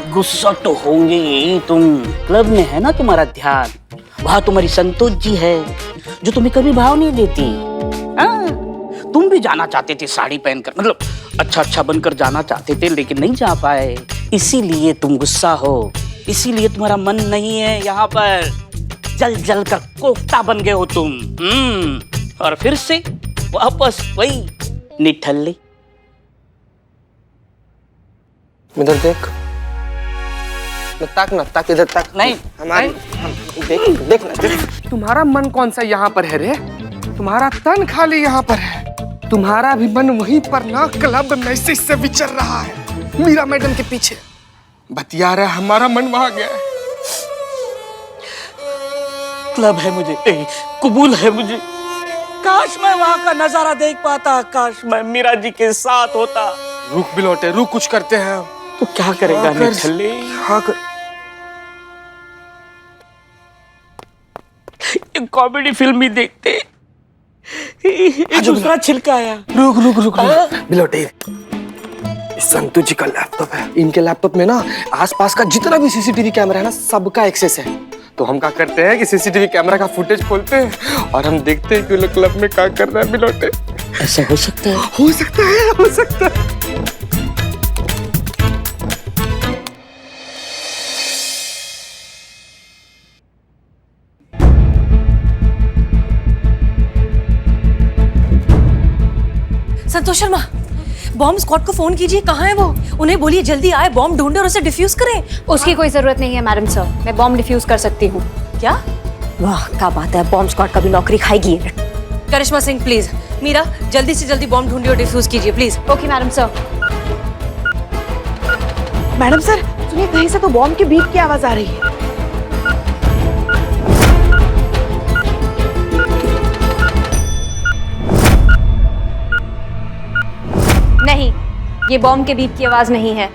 गुस्सा तो होंगे ही तुम। क्लब में है ना तुम्हारा ध्यान, वहां तुम्हारी संतोष जी है जो तुम्हें कभी भाव नहीं देती। तुम भी जाना चाहते थे साड़ी पहनकर, मतलब अच्छा बनकर जाना चाहते थे, लेकिन नहीं जा पाए, इसीलिए तुम गुस्सा हो, इसीलिए तुम्हारा मन नहीं है यहाँ पर। जल कर कोफ्ता बन गए हो तुम। और फिर से वापस वही निठल्ले। इधर देख, ताक ना, ताक इधर ताक। नहीं हमारी देख ना। तुम्हारा मन कौन सा यहाँ पर है रे? तुम्हारा तन खाली यहाँ पर है। तुम्हारा भी मन वहीं पर ना क्लब मैसेज से विचर रहा है, मीरा मैडम के पीछे बतिया रहा है। हमारा मन वहां गया है। क्लब है मुझे, कबूल है मुझे। काश मैं वहां का नजारा देख पाता, काश मैं मीरा जी के साथ होता। रुक बिलोटे, रुक, कुछ करते हैं। तो क्या करेगा निठल्ले? हाँ कर। कॉमेडी फिल्म ही देखते, दूसरा छिलका आया। रुक बिलोटे, संतू जी का लैपटॉप है। इनके लैपटॉप में ना आसपास का जितना भी सीसीटीवी कैमरा है ना, सबका एक्सेस है। तो हम क्या करते हैं कि सीसीटीवी कैमरा का फुटेज खोलते हैं और हम देखते हैं कि वो लोग क्लब में क्या कर रहा है। बिलोटे, ऐसा हो सकता है? हो सकता है, हो सकता है। संतोष शर्मा, बॉम्ब स्क्वाड को फोन कीजिए, कहाँ है वो? उन्हें बोलिए जल्दी आए, बॉम्ब ढूंढे और उसे डिफ्यूज करें। उसकी कोई जरूरत नहीं है मैडम सर, मैं बॉम्ब डिफ्यूज कर सकती हूँ। क्या? वाह क्या बात है, बॉम्ब स्क्वाड का भी नौकरी खाएगी। करिश्मा सिंह प्लीज, मीरा जल्दी से जल्दी बॉम्ब ढूंढिए और डिफ्यूज कीजिए please. Okay madam sir. Madam sir सुनिए, कहीं से तो बॉम्ब के बीप की आवाज आ रही है। नहीं, ये बॉम्ब के बीप की आवाज नहीं है।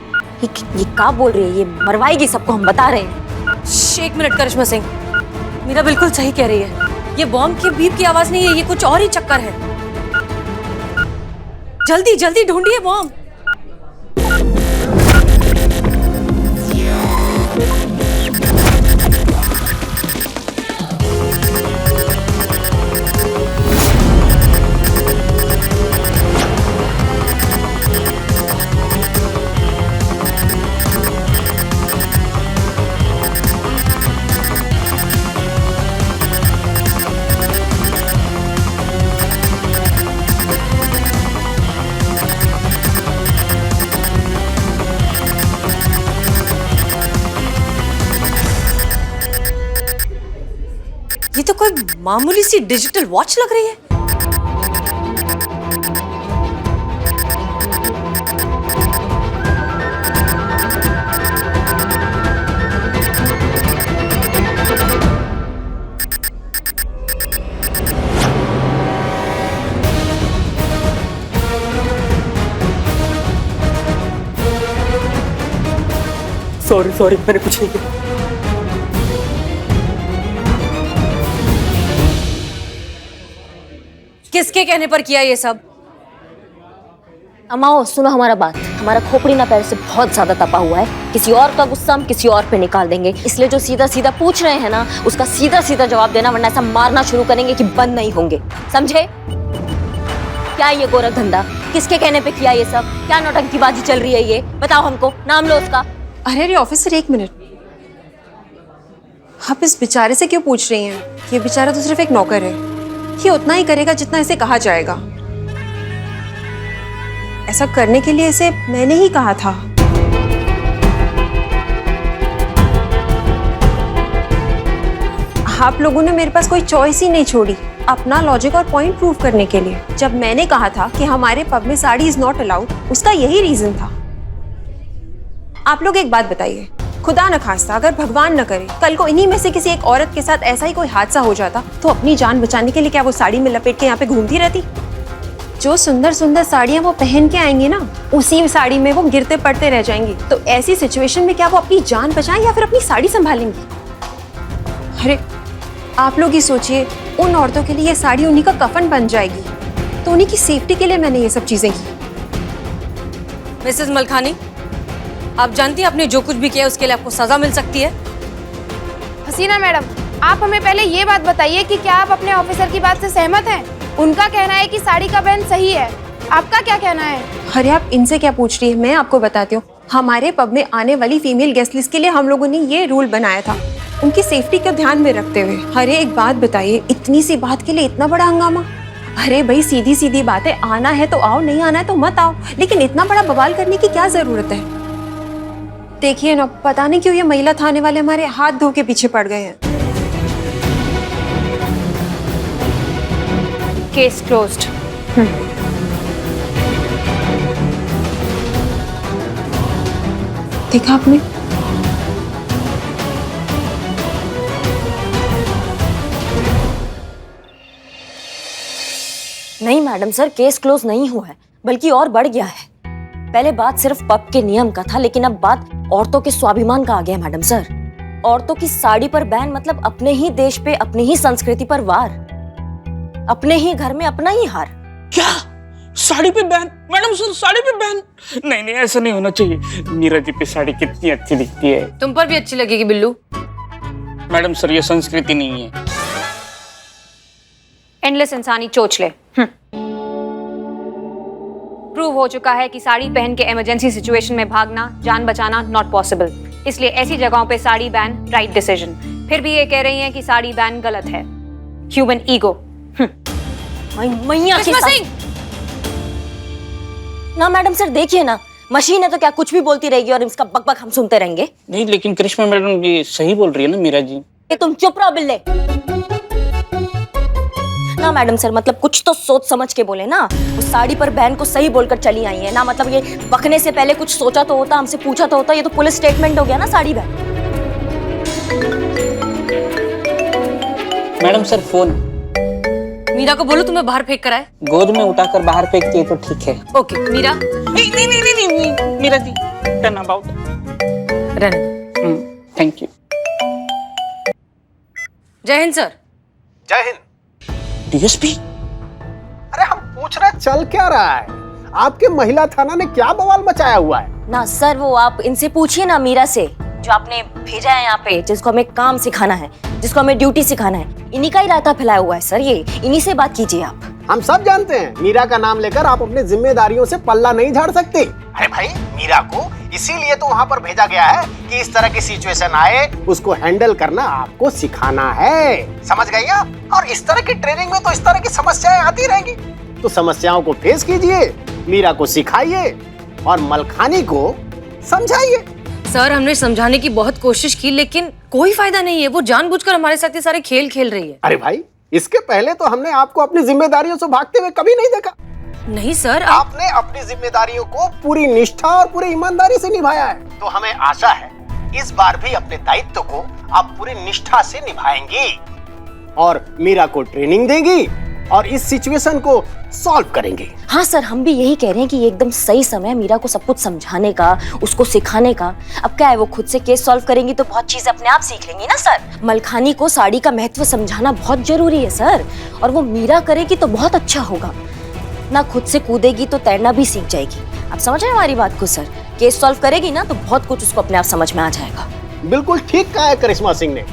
ये क्या बोल रही है? ये मरवाएगी सबको, हम बता रहे हैं। एक मिनट करिश्मा सिंह, मीरा बिल्कुल सही कह रही है, ये बॉम्ब के बीप की आवाज नहीं है, ये कुछ और ही चक्कर है। जल्दी जल्दी ढूंढिए बॉम्ब। ये तो कोई मामूली सी डिजिटल वॉच लग रही है। सॉरी, मैंने कुछ नहीं किया। किसके कहने पर किया ये सब? अमाओ सुनो हमारा बात, हमारा खोपड़ी ना पैर से बहुत ज्यादा तपा हुआ है। किसी और का गुस्सा हम किसी और पे निकाल देंगे, इसलिए जो सीधा सीधा पूछ रहे हैं ना, उसका सीधा सीधा जवाब देना, वरना ऐसा मारना शुरू करेंगे कि बंद नहीं होंगे, समझे? क्या ये गोरख धंधा? किसके कहने पे किया ये सब? क्या नौटंकीबाजी चल रही है ये? बताओ हमको, नाम लो उसका। अरे ऑफिसर, एक मिनट, आप इस बेचारे से क्यों पूछ रही हैं? ये बेचारा तो सिर्फ एक नौकर है, ये उतना ही करेगा जितना इसे कहा जाएगा। ऐसा करने के लिए इसे मैंने ही कहा था। आप लोगों ने मेरे पास कोई चॉइस ही नहीं छोड़ी अपना लॉजिक और पॉइंट प्रूव करने के लिए। जब मैंने कहा था कि हमारे पब में साड़ी इज नॉट अलाउड, उसका यही रीजन था। आप लोग एक बात बताइए, खुदा न खास्ता अगर भगवान न करे कल को इन्हीं में से किसी एक औरत के साथ ऐसा ही कोई हादसा हो जाता, तो अपनी जान बचाने के लिए क्या वो साड़ी में लपेट के यहाँ पे घूमती रहती? जो सुंदर सुंदर साड़ियाँ वो पहन के आएंगी ना, उसी साड़ी में वो गिरते पड़ते रह जाएंगी। तो ऐसी सिचुएशन में क्या वो अपनी जान बचाएं या फिर अपनी साड़ी संभालेंगी? अरे आप लोग ही सोचिए, उन औरतों के लिए ये साड़ी उन्हीं का कफन बन जाएगी, तो उन्हीं की सेफ्टी के लिए मैंने ये सब चीजें की। मिसेस मलखानी, आप जानती हैं आपने जो कुछ भी किया उसके लिए आपको सजा मिल सकती है। हसीना मैडम, आप हमें पहले ये बात बताइए कि क्या आप अपने ऑफिसर की बात से सहमत हैं? उनका कहना है कि साड़ी का बैन सही है, आपका क्या कहना है? अरे आप इनसे क्या पूछ रही है, मैं आपको बताती हूँ। हमारे पब में आने वाली फीमेल गेस्ट लिस्ट के लिए हम लोगों ने ये रूल बनाया था, उनकी सेफ्टी को ध्यान में रखते हुए। अरे एक बात बताइए, इतनी सी बात के लिए इतना बड़ा हंगामा? अरे भाई सीधी सीधी बात है, आना है तो आओ, नहीं आना है तो मत आओ, लेकिन इतना बड़ा बवाल करने की क्या जरूरत है? देखिए ना, पता नहीं क्यों ये महिला थाने वाले हमारे हाथ धो के पीछे पड़ गए हैं। Case closed. देखा आपने? नहीं मैडम सर, केस क्लोज नहीं हुआ है, बल्कि और बढ़ गया है। पहले बात सिर्फ पब के नियम का था, लेकिन अब बात औरतों के स्वाभिमान का आ गया मैडम सर। औरतों की साड़ी पर बैन मतलब अपने ही देश पे, अपनी ही संस्कृति पर वार, अपने ही घर में अपना ही हार। क्या साड़ी पे बैन? मैडम सर साड़ी पे बैन? नहीं नहीं, ऐसा नहीं होना चाहिए। मीरा जी पे साड़ी कितनी अच्छी दिखती है। तुम पर भी अच्छी लगेगी बिल्लू। मैडम सर ये संस्कृति नहीं है। एंडलेस इंसानी चोचले। प्रूव हो चुका है कि साड़ी पहन के इमरजेंसी सिचुएशन में भागना, जान बचाना नॉट पॉसिबल। इसलिए ऐसी जगहों पे साड़ी बैन राइट डिसीजन। फिर भी ये कह रही हैं कि साड़ी बैन गलत है। Human ego. मैया की सास। ना मैडम सर देखिए ना, मशीन है तो क्या कुछ भी बोलती रहेगी और इसका बकबक हम सुनते रहेंगे? नहीं लेकिन करिश्मा मैडम ये सही बोल रही है ना मीरा जी। ये तुम चुप रहो बिल्ले। ना मैडम सर, मतलब कुछ तो सोच समझ के बोले ना। उस साड़ी पर बैन को सही बोलकर चली आई है ना, मतलब ये बकने से पहले कुछ सोचा तो होता, हमसे पूछा तो होता। ये तो पुलिस स्टेटमेंट हो गया ना sari ban. Madam sir phone. Meera को बोलो तुम्हें बाहर फेंक कर आए। गोद में उठाकर बाहर फेंकती है तो ठीक है। ओके मीरा। नहीं नहीं नहीं नहीं, नहीं। Meera ji turn about. Run. Thank you. जय हिंद सर। जय हिंद। डीएसपी, अरे हम पूछ रहे चल क्या रहा है? आपके महिला थाना ने क्या बवाल मचाया हुआ है? ना सर, वो आप इनसे पूछिए ना, मीरा से, जो आपने भेजा है यहाँ पे, जिसको हमें काम सिखाना है, जिसको हमें ड्यूटी सिखाना है। इन्हीं का ही रायता फैलाया हुआ है सर, ये इन्हीं से बात कीजिए आप। हम सब जानते हैं मीरा का नाम लेकर आप अपनी जिम्मेदारियों से पल्ला नहीं झाड़ सकते। अरे भाई, मीरा को इसीलिए तो वहाँ पर भेजा गया है कि इस तरह की सिचुएशन आए उसको हैंडल करना आपको सिखाना है। समझ गई आप? और इस तरह की ट्रेनिंग में तो इस तरह की समस्याएं आती रहेंगी, तो समस्याओं को फेस कीजिए, मीरा को सिखाइए और मलखानी को समझाइए। सर हमने समझाने की बहुत कोशिश की, लेकिन कोई फायदा नहीं है। वो जानबूझकर हमारे साथ ये सारे खेल खेल रही है। अरे भाई, इसके पहले तो हमने आपको अपनी जिम्मेदारियों से भागते हुए कभी नहीं देखा। नहीं सर, आपने अपनी जिम्मेदारियों को पूरी निष्ठा और पूरी ईमानदारी से निभाया है, तो हमें आशा है इस बार भी अपने दायित्व को आप पूरी निष्ठा से निभाएंगी और मीरा को ट्रेनिंग देंगी और इस सिचुएशन को सॉल्व करेंगे। हाँ सर, हम भी यही कह रहे हैं कि ये एकदम सही समय है मीरा को सब कुछ समझाने का, उसको सिखाने का। अब क्या है, वो खुद से केस सॉल्व करेंगी तो बहुत चीजें अपने आप सीख लेंगी ना सर। मलखानी को साड़ी का महत्व समझाना बहुत जरूरी है सर, और वो मीरा करेगी तो बहुत अच्छा होगा ना। खुद से कूदेगी तो तैरना भी सीख जाएगी। आप समझ रहे हैं हमारी बात को सर? केस सॉल्व करेगी ना तो बहुत कुछ उसको अपने आप समझ में आ जाएगा। बिल्कुल ठीक कहा है करिश्मा सिंह ने,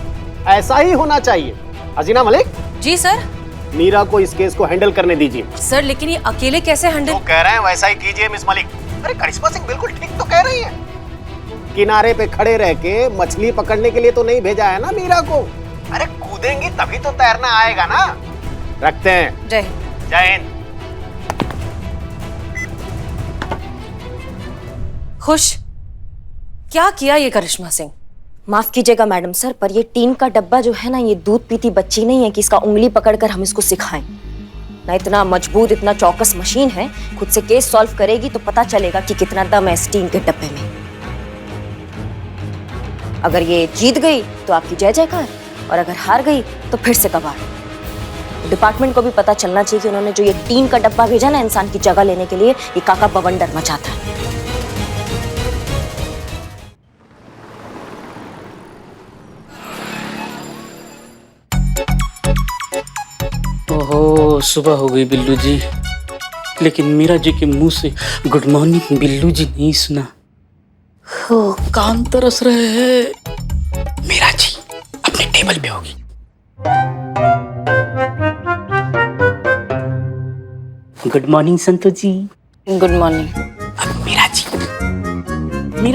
ऐसा ही होना चाहिए। हसीना मलिक जी सर। मीरा को इस केस को हैंडल करने दीजिए। सर लेकिन ये अकेले कैसे हैंडल? जो कह रहे हैं वैसा ही कीजिए मिस मलिक। अरे करिश्मा सिंह बिल्कुल ठीक तो कह रही है। किनारे पे खड़े रह के मछली पकड़ने के लिए तो नहीं भेजा है ना मीरा को। अरे कूदेंगी तभी तो तैरना आएगा ना। रखते हैं। जय हिंद। जय हिंद। खुश? क्या किया ये करिश्मा सिंह? माफ कीजिएगा मैडम सर, पर ये टीन का डब्बा जो है ना, ये दूध पीती बच्ची नहीं है कि इसका उंगली पकड़कर हम इसको सिखाएं ना। इतना मजबूत, इतना चौकस मशीन है, खुद से केस सॉल्व करेगी तो पता चलेगा कि कितना दम है इस टीन के डब्बे में। अगर ये जीत गई तो आपकी जय जयकार, और अगर हार गई तो फिर से कबाड़। डिपार्टमेंट को भी पता चलना चाहिए कि उन्होंने जो ये टीन का डब्बा भेजा ना इंसान की जगह लेने के लिए, ये काका बवंडर मचाता है। ओहो, सुबह हो गई बिल्लू जी, लेकिन मीरा जी के मुंह से गुड मॉर्निंग बिल्लू जी नहीं सुना। कान तरस रहे हैं। मीरा जी अपने टेबल पे होगी। Good morning Santosh ji. Good morning. अब मीरा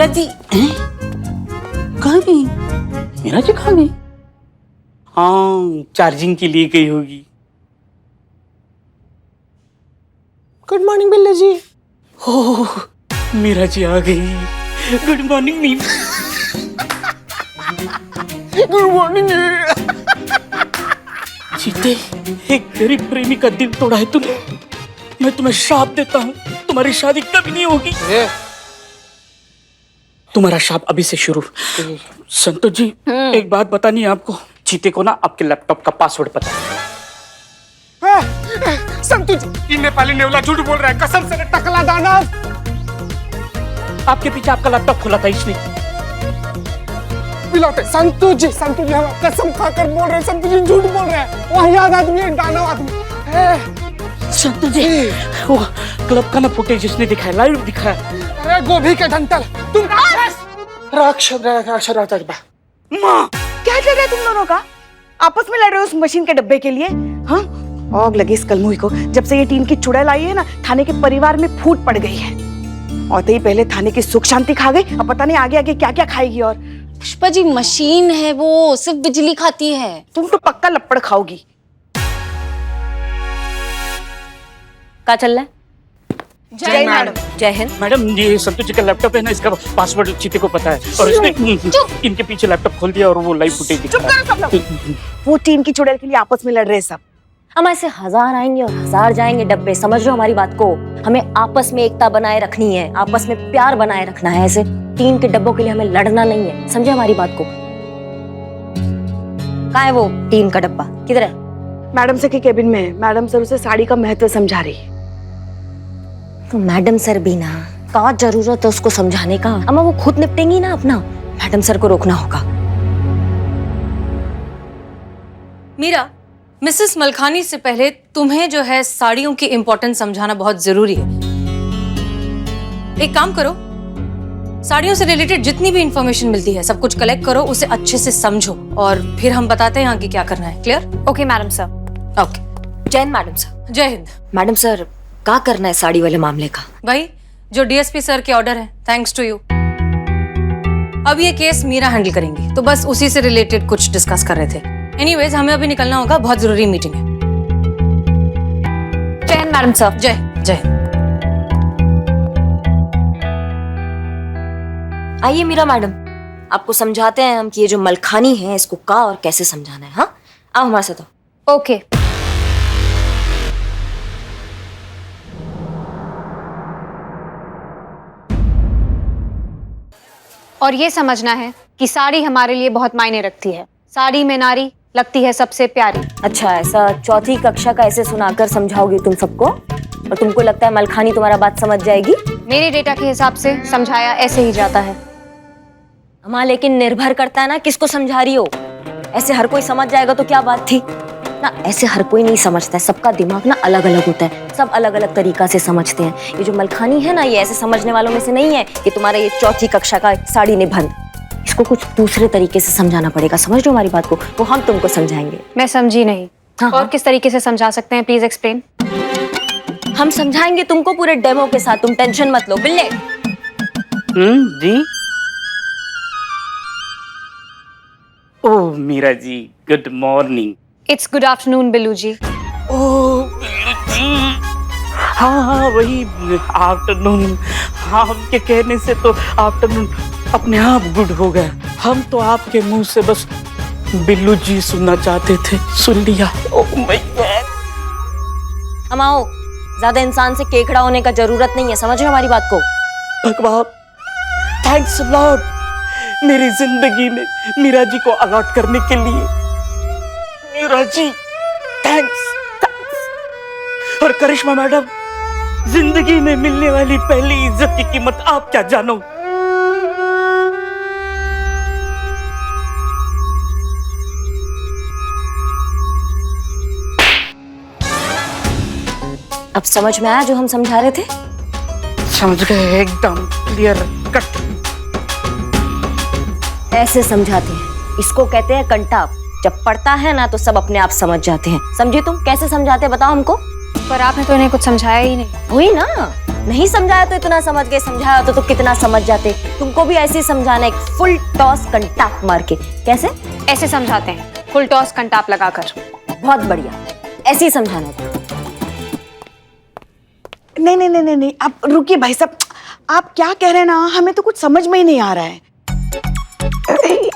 जी हैं? कहाँ गई? मीरा जी कहाँ गई? हाँ, चार्जिंग के लिए गई होगी। Good morning Billu ji. Oh, Meera ji आ गई। Good morning Meera. Good morning. चीते, एक गरीब प्रेमी का दिल तोड़ा है तूने। मैं तुम्हें श्राप देता हूँ, तुम्हारी शादी कभी नहीं होगी। तुम्हारा श्राप अभी से शुरू। संतोष जी, एक बात बतानी है आपको। चीते को ना आपके लैपटॉप का पासवर्ड पता है। संतु जी, ये नेपाली नेवला झूठ बोल रहा है। कसम से टकला दाना। आपके पीछे आपका लैपटॉप खुला था इसने। पिलौटे संतु जी हम कसम खाकर बोल रहे हैं। संतु जी झूठ बोल रहे हैं। वह याद आदमी है, दानव आदमी। संतोष जी, वो क्लब का ना फुटेज इसने दिखाया, लाइव दिखाया। अरे गोभी के डंटल, तुम राक्षस। माँ, क्या चल रहा है तुम दोनों का? आपस में लड़ रहे हो उस मशीन के डब्बे के लिए? हाँ, आग लगी इस कलमुही को। जब से ये टीन की चुड़ैल आई है ना, थाने के परिवार में फूट पड़ गई है। और तो ही पहले थाने की सुख शांति खा गई, अब पता नहीं आगे आगे क्या क्या खाएगी। और पुष्पा जी, मशीन है वो, सिर्फ बिजली खाती है। तुम तो पक्का लपड़ खाओगी। क्या चल रहा है? जय मैडम। जय हिंद। मैडम ये संतोष जी का लैपटॉप है ना, इसका पासवर्ड चीते को पता है और इसने इनके पीछे लैपटॉप खोल दिया और वो लाइव फुटेज दिखा चुप करो सब लोग। वो टीन की चुड़ैल के लिए आपस में लड़ रहे हैं सब। हम ऐसे 1000 आएंगे और 1000 जाएंगे डब्बे। समझ रहे हो हमारी बात को? हमें आपस में एकता बनाए रखनी है, आपस में प्यार बनाए रखना है। ऐसे 3 के डब्बों के लिए हमें लड़ना नहीं है। समझे हमारी बात को? कहाँ है वो 3 का डब्बा? किधर है? मैडम सर के केबिन में है। मैडम सर उसे साड़ी का महत्व समझा रही है। तो मैडम सर भी ना, का जरूरत है उसको समझाने का? अम्मा वो खुद निपटेंगी ना अपना। मैडम सर को रोकना होगा। मीरा, मिसेस मलखानी से पहले तुम्हें जो है साड़ियों की इंपॉर्टेंस समझाना बहुत जरूरी है। एक काम करो, साड़ियों से रिलेटेड जितनी भी इंफॉर्मेशन मिलती है सब कुछ कलेक्ट करो, उसे अच्छे से समझो और फिर हम बताते हैं आगे क्या करना है। Clear? Okay madam sir. Okay. जय हिंद मैडम सर। जय हिंद। मैडम सर, क्या करना है साड़ी वाले मामले का? भाई, जो डीएसपी सर के ऑर्डर है, थैंक्स टू यू। अब ये केस मीरा हैंडल करेंगी, तो बस उसी से रिलेटेड कुछ डिस्कस कर रहे थे। एनीवेज, हमें अभी निकलना होगा, बहुत जरूरी मीटिंग है। जय हिंद मैडम सर। जय जय। आइए मीरा मैडम, आपको समझाते हैं हम कि ये जो मलखानी है इसको का और कैसे समझाना है। हाँ, आओ हमारे साथ आओ। ओके। और ये समझना है कि साड़ी हमारे लिए बहुत मायने रखती है। साड़ी में नारी लगती है सबसे प्यारी। अच्छा, ऐसा 4th कक्षा का ऐसे सुनाकर समझाओगी तुम सबको? और तुमको लगता है मलखानी तुम्हारा बात समझ जाएगी? मेरे डेटा के हिसाब से समझाया ऐसे ही जाता है। हाँ, लेकिन निर्भर करता है ना किसको समझा रही हो। ऐसे हर कोई समझ जाएगा तो क्या बात थी ना। ऐसे हर कोई नहीं समझता है, सबका दिमाग ना अलग अलग होता है, सब अलग अलग तरीका से समझते हैं। ये जो मलखानी है ना, ये ऐसे समझने वालों में से नहीं है कि तुम्हारा ये 4th कक्षा का साड़ी निबंध। इसको कुछ दूसरे तरीके से समझाना पड़ेगा। समझ रहे हो हमारी बात को? वो हम तुमको समझाएंगे। मैं समझी नहीं। हाँ, और हाँ। किस तरीके से समझा सकते हैं, प्लीज एक्सप्लेन। हम समझाएंगे तुमको पूरे डेमो के साथ, तुम टेंशन मत लो। Bille ji. Oh Meera ji, good morning. It's good afternoon Billu ji. Oh Billu ji, हाँ वही आफ्टरनून। हाँ, हमके कहने से तो आफ्टरनून अपने आप गुड हो गया। हम तो आपके मुंह से बस बिल्लू जी सुनना चाहते थे, सुन लिया। Oh my God. हम आओ, ज्यादा इंसान से केकड़ा होने का जरूरत नहीं है। समझ रहे हो हमारी बात को? भगवान, थैंक्स लॉर्ड, मेरी जिंदगी में मीरा जी को अलॉट करने के लिए। मीरा जी, थैंक्स। और करिश्मा मैडम, जिंदगी में मिलने वाली पहली इज्जत की कीमत आप क्या जानो। अब समझ में आया जो हम समझा रहे थे? समझ गए, एकदम क्लियर कट। ऐसे समझाते हैं, इसको कहते हैं कंटाप। जब पढ़ता है ना तो सब अपने आप समझ जाते हैं। समझे तुम? कैसे समझाते बताओ हमको। पर आपने तो इन्हें कुछ समझाया ही नहीं। वही ना, नहीं समझाया तो इतना समझ गए, समझाया तो कितना समझ जाते। तुमको भी ऐसे ही समझाना, एक फुल टॉस कंटाप मार के। कैसे? ऐसे समझाते हैं, फुल टॉस कंटाप लगाकर। बहुत बढ़िया, ऐसे ही समझाना था। नहीं नहीं नहीं नहीं नहीं, आप रुकिए भाई साहब, आप क्या कह रहे हैं ना, हमें तो कुछ समझ में ही नहीं आ रहा है।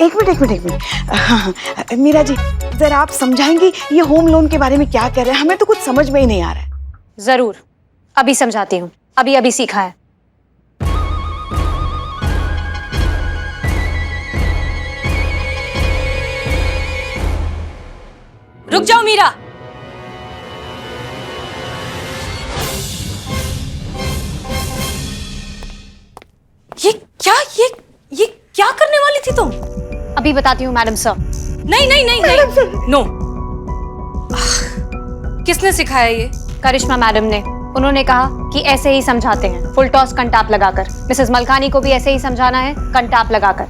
एक मिनट। हाँ, मीरा जी जरा आप समझाएंगी ये होम लोन के बारे में क्या कह रहे हैं, हमें तो कुछ समझ में ही नहीं आ रहा है। जरूर, अभी समझाती हूँ, अभी सीखा है। रुक जाओ मीरा। ये क्या करने वाली थी तुम? अभी बताती हूँ मैडम सर। नहीं, नो। किसने सिखाया ये? करिश्मा मैडम ने। उन्होंने कहा कि ऐसे ही समझाते हैं, फुल टॉस कंटाप लगाकर। मिसेस मलखानी को भी ऐसे ही समझाना है, कंटाप लगाकर।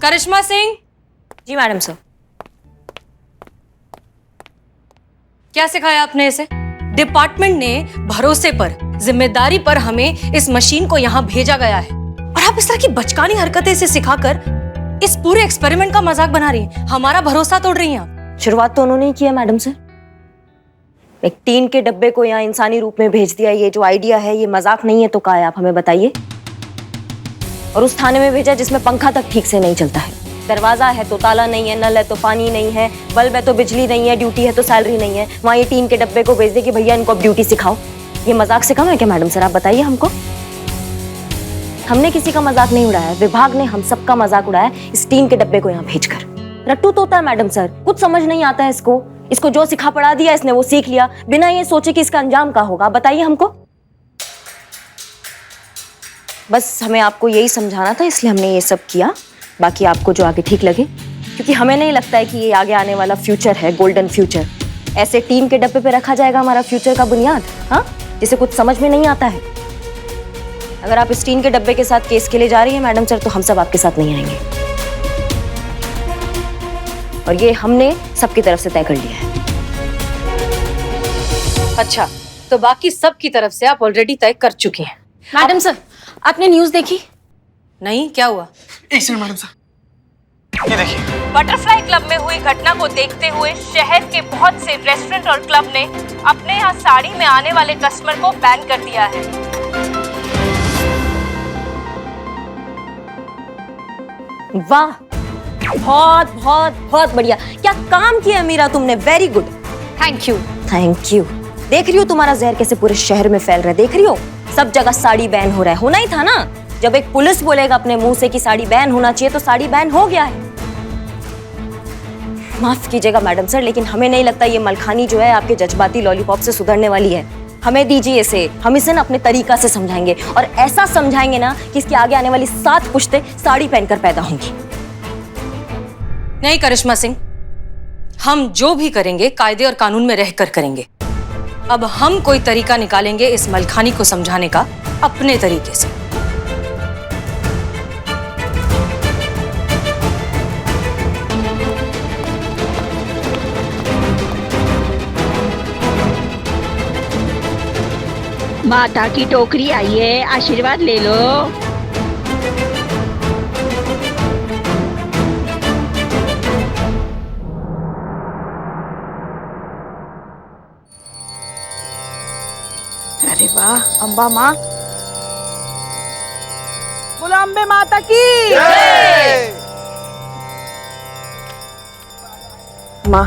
करिश्मा सिंह। जी मैडम सर। क्या सिखाया आपने इसे? डिपार्टमेंट ने भरोसे पर, जिम्मेदारी पर हमें इस मशीन को यहाँ भेजा गया है, और आप इस तरह की बचकानी हरकतें इसे सिखाकर इस पूरे एक्सपेरिमेंट का मजाक बना रही हैं, हमारा भरोसा तोड़ रही हैं आप। शुरुआत तो उन्होंने ही किया मैडम सर। एक टीन के डब्बे को यहाँ इंसानी रूप में भेज दिया। ये जो आइडिया है ये मजाक नहीं है तो क्या है, आप हमें बताइए। और उस थाने में भेजा जिसमें पंखा तक ठीक से नहीं चलता है, दरवाजा है तो ताला नहीं है, नल है तो पानी नहीं है, बल्ब है तो बिजली नहीं है, ड्यूटी है तो सैलरी नहीं है। वहाँ ये टीन के डब्बे को भेज दे कि भैया इनको अब ड्यूटी सिखाओ। ये मजाक से कम है क्या मैडम सर? आप बताइए हमको। हमने किसी का मजाक नहीं उड़ाया, विभाग ने हम सबका मजाक उड़ाया इस टीन के डब्बे को यहाँ भेजकर। रट्टू तोता है मैडम सर, कुछ समझ नहीं आता है इसको जो सिखा पढ़ा दिया इसने वो सीख लिया, बिना ये सोचे कि इसका अंजाम क्या होगा। बताइए हमको। बस हमें आपको यही समझाना था, इसलिए हमने ये सब किया। बाकी आपको जो आगे ठीक लगे, क्योंकि हमें नहीं लगता है कि ये आगे आने वाला फ्यूचर है, गोल्डन फ्यूचर। ऐसे टीन के डब्बे पे रखा जाएगा हमारा फ्यूचर का बुनियाद, हाँ, जिसे कुछ समझ में नहीं आता है। अगर आप इस टीन के डब्बे के साथ केस के लिए जा रही हैं मैडम सर, तो हम सब आपके साथ नहीं आएंगे, और ये हमने सबकी तरफ से तय कर लिया है। अच्छा, तो बाकी सब की तरफ से आप ऑलरेडी तय कर चुके हैं। मैडम सर, आपने न्यूज़ देखी? नहीं, क्या हुआ? एक सेकंड मैडम सर, ये देखिए। बटरफ्लाई क्लब में हुई घटना को देखते हुए शहर के बहुत से रेस्टोरेंट और क्लब ने अपने यहाँ साड़ी में आने वाले कस्टमर को बैन कर दिया है। वाह, बहुत बहुत बहुत बढ़िया, क्या काम किया मीरा तुमने, very good. Thank you. Thank you. देख रही हो तुम्हारा जहर कैसे पूरे शहर में फैल रहा है, देख रही हो? सब जगह साड़ी बैन हो रहा है, होना ही था ना। जब एक पुलिस बोलेगा अपने मुंह से कि साड़ी बैन होना चाहिए, तो साड़ी बैन हो गया है। माफ कीजिएगा मैडम सर, लेकिन हमें नहीं लगता ये मलखानी जो है आपके जज्बाती लॉलीपॉप से सुधरने वाली है। हमें दीजिए इसे, हम इसे ना अपने तरीका से समझाएंगे, और ऐसा समझाएंगे ना कि इसके आगे आने वाली 7 पुश्तें साड़ी पहनकर पैदा होंगी। नहीं करिश्मा सिंह, हम जो भी करेंगे कायदे और कानून में रहकर करेंगे। अब हम कोई तरीका निकालेंगे इस मलखानी को समझाने का, अपने तरीके से। माता की टोकरी आई है, आशीर्वाद ले लो। अरे वाह, अम्बा माँ, बोलो अम्बे माता की माँ।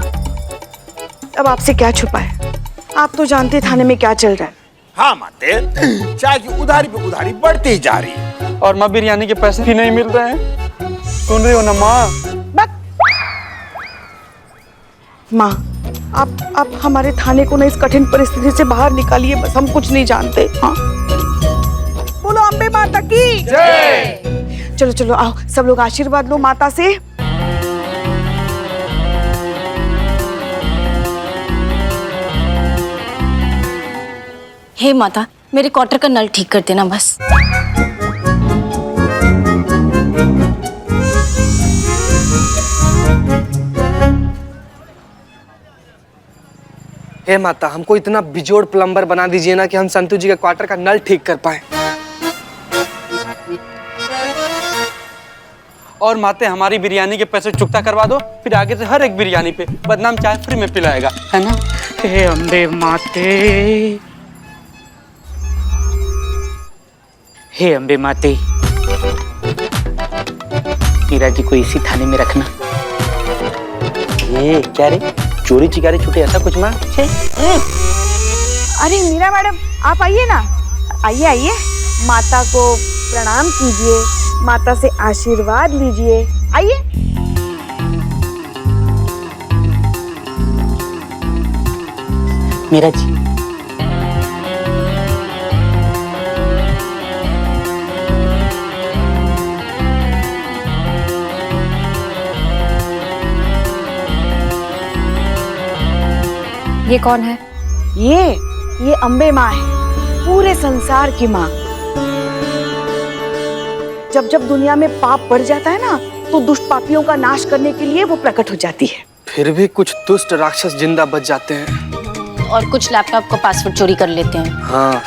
अब आपसे क्या छुपाए, आप तो जानते थाने में क्या चल रहा है। हाँ माते, चाय की उधारी पे उधारी बढ़ती ही जा रही है, और माँ बिरयानी के पैसे भी नहीं मिल रहे हैं, सुन रही हो ना माँ? माँ, आप हमारे थाने को ना इस कठिन परिस्थिति से बाहर निकालिए, बस हम कुछ नहीं जानते। हाँ, बोलो अम्बे माता की जय। चलो चलो आओ, सब लोग आशीर्वाद लो माता से। हे माता, मेरे क्वार्टर का नल ठीक कर देना बस। हे माता, हमको इतना बिजोड़ प्लम्बर बना दीजिए ना कि हम संतू जी के क्वार्टर का नल ठीक कर पाए। और माते हमारी बिरयानी के पैसे चुकता करवा दो, फिर आगे से हर एक बिरयानी पे बदनाम चाय फ्री में पिलाएगा, है ना? हे अम्बे माते, हे अम्बे माते, मीरा जी को इसी थाने में रखना। ये क्या रे, चोरी चिकारी छूटे ऐसा कुछ माँ? अरे मीरा मैडम, आप आइए ना, आइए आइए, माता को प्रणाम कीजिए, माता से आशीर्वाद लीजिए, आइए। मीरा जी, ये कौन है? ये अम्बे माँ है, पूरे संसार की माँ। जब जब दुनिया में पाप बढ़ जाता है ना, तो दुष्ट पापियों का नाश करने के लिए वो प्रकट हो जाती है। फिर भी कुछ दुष्ट राक्षस जिंदा बच जाते हैं और कुछ लैपटॉप का पासवर्ड चोरी कर लेते हैं। हाँ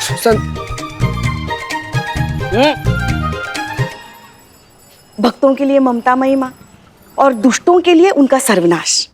भक्तों के लिए ममतामयी माँ और दुष्टों के लिए उनका सर्वनाश।